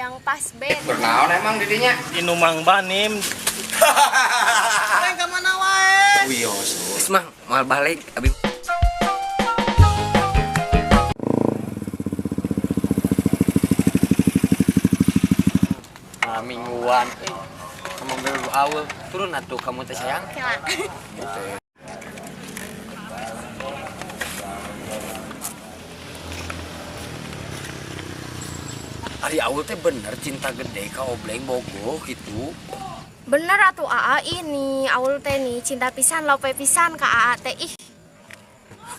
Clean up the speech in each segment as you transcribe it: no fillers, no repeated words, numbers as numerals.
hayang pas ben. Bernaon emang didinya? Inumang banim. Neng ka mana wae? Wios. Terus mah mal balik abi. Mingguan kamu baru awal turun atuh kamu teh sayang. Kela. Ari awal teh bener cinta gede ka obleng bogoh gitu. Bener atuh Aa ini, Aul teh nih cinta pisan lope pisan ka Aa teh ih.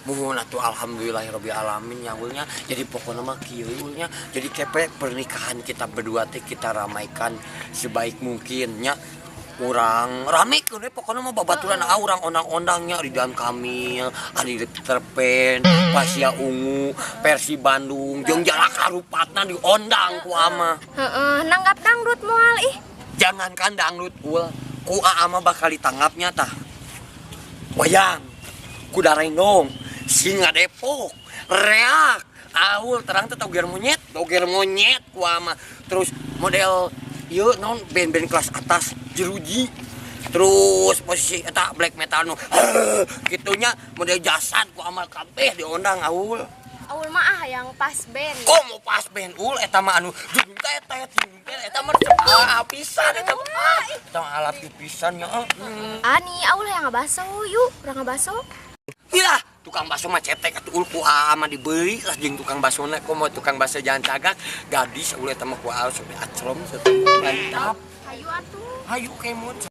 Muhun atuh alhamdulillahirabbil alamin nyaulnya. Jadi pokoknya mah kieu nya. Jadi kepe pernikahan kita berdua teh kita ramaikan sebaik mungkin nya. Urang ramekeun we pokona mah babaturan urang ondang-ondangnya Ridwan Kamil, Adi Terpen, Pasya Ungu, Persi Bandung, jeung jalak harupatna diondang ku ama. Heeh, nanggap dangdut moal ih. Jangankan dangdut ul, ku ama bakal ditanggapnya tah. Wayang, kuda renong, singa Depok, reak, aul terang teh toger monyet ku ama. Terus model ieu naon band-band kelas atas jeruji. Terus posisi eta black metal nu kitunya model jasad ku amal kabeh diondang aul. Aul mah hayang pas ben. Komo pas band ul eta mah anu judung tetet eta mah pisan eta mah. Eta alat pisan nya. Ani Aul hayang ngabaso yuk, urang ngabaso. Ilah, tukang bakso mah cetek atuh ul ku ama dibeli lah jeung tukang baksona komo tukang bakso jalan cagak gadis ul eta mah ku aos sampai aclom satempo mantap. Hayu atuh. Hayu kemot.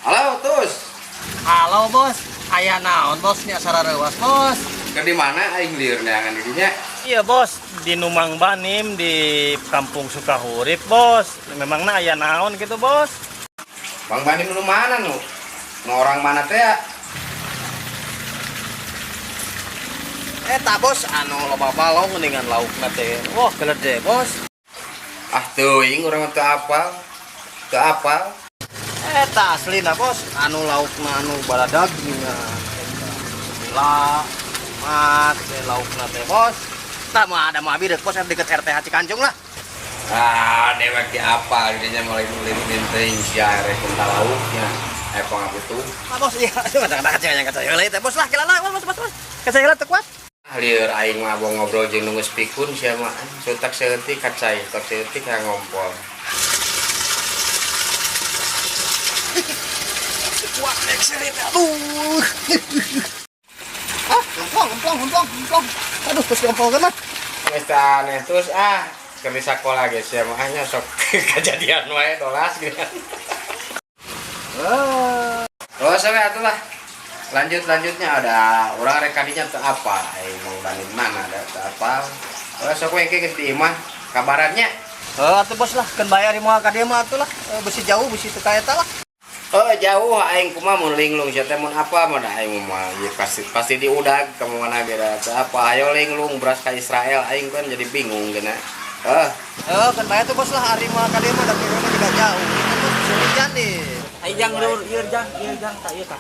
Halo, Tus. Halo bos, aya naon bos nya sararewas bos? Ke di mana aing lieur neangan didinya? Iya bos, di Numang Banim di Kampung Sukahurip bos. Memangna aya naon gitu bos? Bang Bani nu mana nu? Nu orang mana teh ya? Eta bos anu loba balong dengan laukna teh. Wah, gede bos. Ah teuing urang teu apal. Teu apal. Eta aslina bos, anu laukna anu bala dagingna. La mat teh laukna teh bos. Tah mah ada mah abi deuk bos deket RTH Cikanjung lah. Ah, dewek di apal didinya mulai teuing sia rek kunta lauknya. Epong butuh. Ah bos iya, kadang-kadang kacanya kacanya heula teh bos lah kilana bos. Kacanya heula teu kuat. Lieur aing mah abang ngobrol jeung nunggu spikun sia mah sutak seutik kacai, tok seutik ka ngompol. Kuat excellent aduh. Ah, lempong. Aduh, terus lempong mah. Geus aneh terus keur di sakola geus sia mah nya sok kejadian wae dolas gitu. Oh, sampai atulah. Lanjutnya ada orang rekadinya teu apa. Mau banding mana ada teu apa. Sok we ke di imah kabarannya. Atuh bos lah, keun bayar di moal ka dieu mah atuh lah. Besi jauh, besi teu ka eta lah. Jauh aing kumaha mun linglung sia teh mun apa mah da aing mah ieu pasti diudag ka mana beda teu apa. Ayo linglung beras ka Israel aing kan jadi bingung geuna. Keun bayar tuh bos lah hari moal ka dieu mah da pirona juga jauh. Hujan deh. Ayo jang jang tak ieu tah.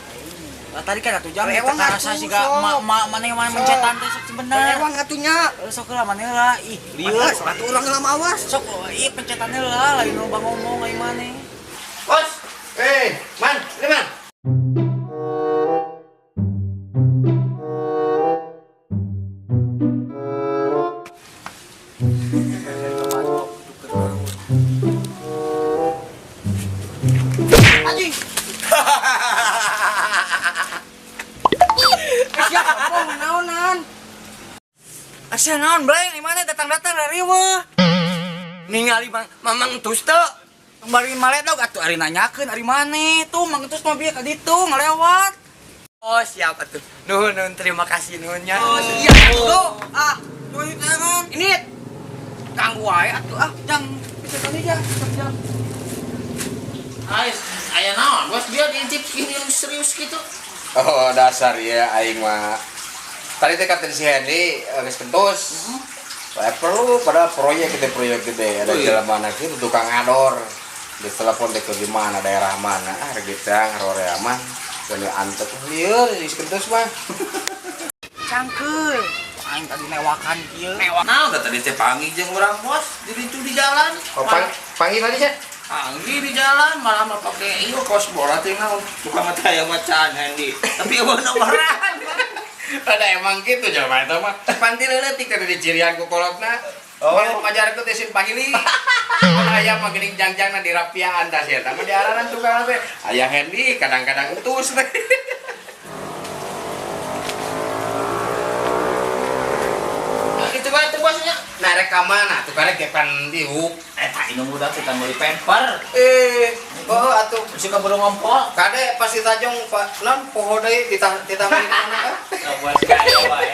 Tadi kan atuh jam Ewang rasa siga maneh mencetan teh sok bener. Ewang atunya. Sok lah maneh lah ih lieur. Satu orang lama awas. Sok ieu pencetannya lah lain loba ngomong lain maneh. Bos, man, ini man. Anjing. Naonan. Asa naon bleng di mana datang-datang dari wah. Ningali Mamang Tus teu. Bari maledog atuh ari nanyakeun ari maneh tuh Mang Tus mah bieu ka ditu ngalewat. Oh siap atuh. Nuhun terima kasih nuhunnya. Oh iya tuh. Mau tangan. Ini ganggu wae atuh jang bisa tadi ya. Aya naon bos dia diintip gini serius gitu. Oh dasar ya aing mah. Tadi teh kata si Hendy geus kentus. Perlu pada proyek gede ada jalan mana gitu tukang ngador. Di telepon deh ke mana daerah mana gitu ngarorea mah. Dan antep lieur geus kentus mah. Cangkeul. Aing tadi newakan kieu. Nah udah tadi teh panggil jeung urang bos dirincu di jalan. Oh panggil tadi Cek. Panggil di jalan malah mah pake ieu kos bola teh naon tukang mah aya macan Hendy. Tapi eueuh orang. Ada emang gitu jaman itu mah. Panti leutik tadi di cirian ku kolotna. Oh, ngajar ku teh sin pangili. Aya mah geuning jangjangna di rapiaan tah sia. Mah diaranan tukang teh. Aya Hendy kadang-kadang entus teh. Itu bae teh bosnya. Nah rekaman atuh karek kepan diuk. Eta inu muda kita meuli pamper. Oh atuh Si kaburu ngompol. kade pasti tajong Pak non poho deui ditambahin mana kan? Bos kaya wae.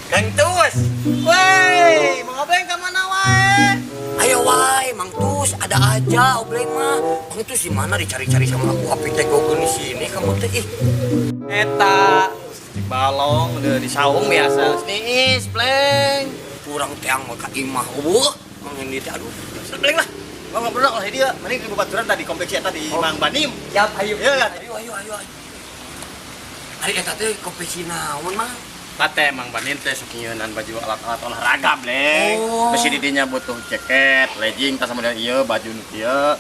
Gangtus. Woi, mau ngobrol ke mana wae? Ayo wae, Mang Tus, ada aja obleng mah. Mang Tus di mana dicari-cari sama aku api teh gogeun di sini kamu teh ih. Eta di balong udah di saung biasa. Sniis, bleng. Kurang teang mah ka imah eueuh. Mang ini teh aduh. Bleng lah. Mau ngobrol oleh dia. Mending ke baturan tadi kompleks eta di Mang Banim. Siap, ayo. Iya kan? Ayo. Ari eta teh kompetisi naon mah? Pate Mang Banin teh sok nyieunnan baju alat-alat olahraga, Bleng. Oh. Besi didinya butuh jaket, legging, tas model ieu, baju nu kieu.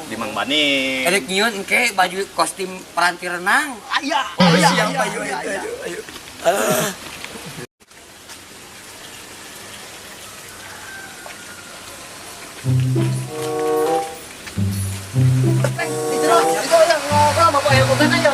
Di Mang Banin. Erek nyieun engke baju kostum peranti renang. Aya. Siap, ayo. Itu yang ngobrol bapak yang bukan aja.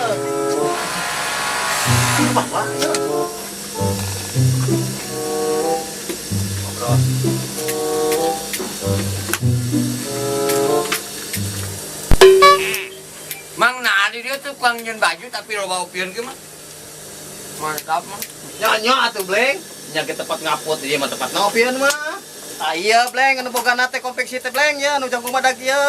Mang nah di dia tuh tukang nyieun baju tapi loba upieun ge mah. Mantap mah. Nya atuh bleng. Nya ke tempat ngaput ieu mah tempat ngopieun mah. Aya bleng anu boga teh konveksi teh bleng ya anu jangkung badag ieu.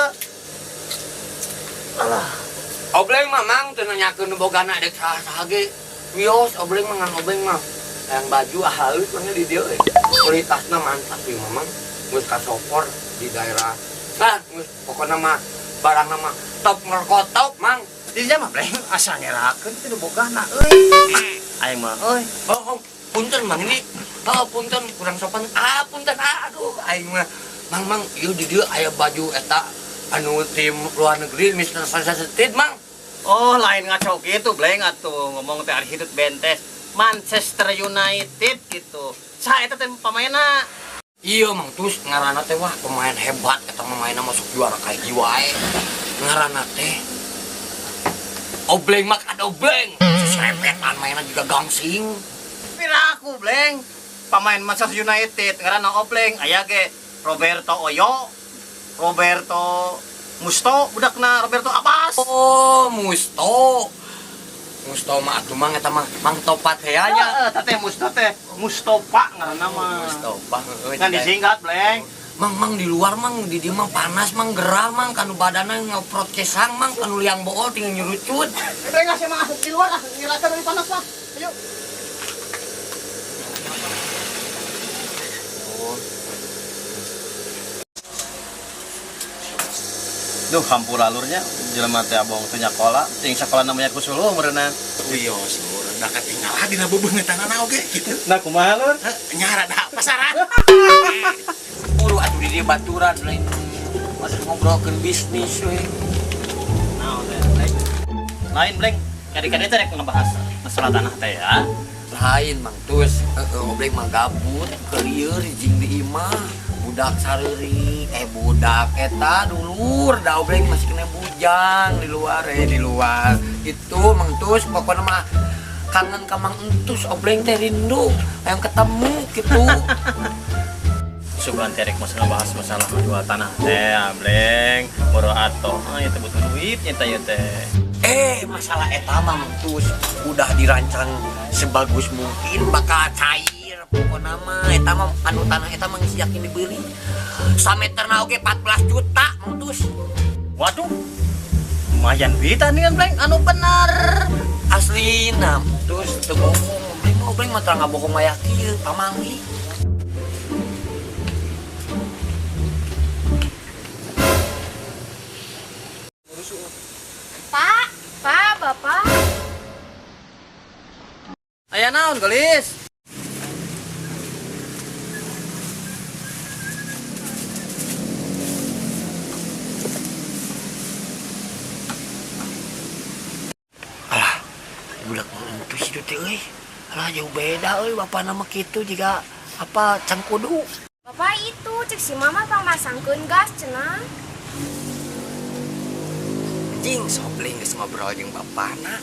Obleng mah mang teu nanyakeun bogana dek saha-saha ge. Wios obleng mah ngan obleng mah. Yang baju halus mah di dieu. Kualitasna mantap ieu mah mang. Geus kasopor di daerah. Nah, geus pokona mah barangna mah top ngerkotop mang. Dinya mah bleng asa ngerakeun teh nu bogana euy. Aing mah euy. Oh, punten mang ini. Oh, punten kurang sopan. Punten. Aduh, aing mah mang ieu di dieu aya baju eta anu tim luar negeri Mr. Fantastic mang. Oh, lain ngaco gitu, Bleng atuh. Ngomong teh ari hidup bentes Manchester United gitu. Saha eta teh pamainna? Iya mang terus ngaranna teh wah pemain hebat eta pemainna masuk juara kayak wae. Ngaranna teh Obleng mak ada Obleng. Serepetan mainan juga gangsing. Piraku, Bleng. Pemain Manchester United ngaranna Obleng aya ge Roberto Oyo, Roberto Musto, budakna Roberto Abbas. Oh, Musto mah atuh mang eta mah mang topat heanya. Eta teh Musto teh Mustofa ngaranna mah. Mustofa heueuh. Kan disingkat, Bleng. Mang di luar mang di dieu mah panas mang gerah mang kanu badanna ngoprot kesang mang kanu liang bool tinggal nyurucut. Bleng asa mah di luar ah, ngirakeun di panas mah. Ayo. Duh, hampura alurnya jelema teh abong teh nyakola, ting sakola namanya kusuluh meureunna. Wios, udah ketinggalan dina bebeungetanana oge gitu. Nah, kumaha lur? Nyara da pasaran. Ulu atuh di dieu baturan lain. Masih ngobrolkeun bisnis we. Nah, teh Bleng. Lain Bleng, kadi-kadi teh rek ngebahas masalah tanah teh ya. Lain mang terus obleng mah gabut kelieur jeung di imah. Budak sareurik budak eta dulur da obleng masih kena bujang di luar itu mang tus pokoknya mah kangen ka mang entus obleng teh rindu hayang ketemu gitu Sugan terek masalah bahas masalah jual tanah teh, Bleng. Moro atoh, itu butuh duit nyata ya teh. Masalah eta mah terus udah dirancang sebagus mungkin bakal cair. Pokoknya mah eta mah anu tanah eta mah geus yakin dibeli. Sameterna oge 14 juta mutus. Waduh. Lumayan duitan nih kan, Bleng. Anu bener. Aslina terus teu bohong. Bleng mah teu ngabohong aya kieu pamangli. Pak, Bapak. Aya naon, gelis? Budak itu sih teh euy. Alah jauh beda euy bapa nama kitu juga apa cangkudu. Bapak itu cek si mama pamasangkeun gas cenah. Jing sobling geus ngobrol jeung bapana.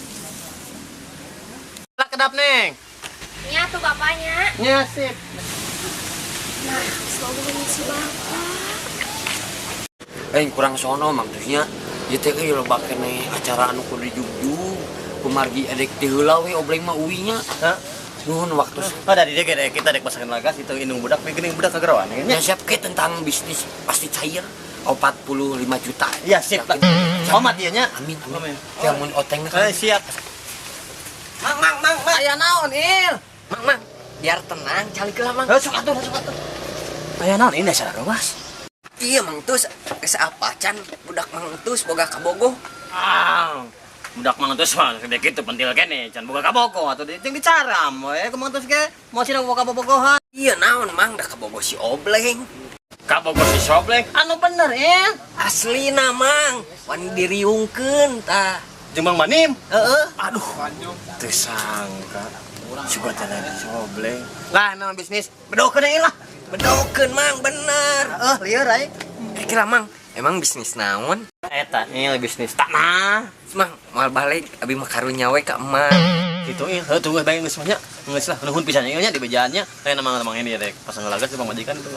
Lah kedap, Neng. Nya tuh bapaknya. Nya sip. Nah, selalu si bapak. Kurang sono maksudnya ieu teh euy loba keneh acara anu kudu dijugjug. Kumargi adek teh heula we obleng mah uwinya. Hah? Nuhun waktu. Dari dia gede kita dek pasangan lagas itu indung budak geuning budak kagerawan Ya siap ke tentang bisnis pasti cair. 45 juta. Iya, sip lah. Selamat ieu nya. Amin. Amin. Ya mun oteng kan. Siap. Mang. Aya naon, Il? Mang. Biar tenang, calik lah, Mang. Sok atuh. Aya naon ini acara ruas? Iya, Mang Tus. Geus apa can budak Mang Tus boga kabogoh. Budak Mang Tus mah gede kitu pentil kene, can boga kabogo atuh jeung dicaram we ku Mang Tus ge mau sina boga kabogohan. Iya naon, Mang, dah kabogoh si Obleng. Kabogo si Sobleng. Anu bener, Il. Aslina, Mang. Wan diriungkeun tah. Jeung Mang Manim. Heeh. Aduh. Teu sangka. Suga teh Sobleng. Lah nama bisnis bedokeun deui lah. Bedokeun, Mang, bener. Lieur ai. Kira, Mang, emang bisnis naon? Eta ini bisnis tanah. Mang, moal balik abi mah karunya we ka Emang. Gitu tunggu bae geus mah nya. Geus lah nuhun pisan ieu nya di bejaannya. Teh nama ini ya dek pasang lagas di pamajikan itu.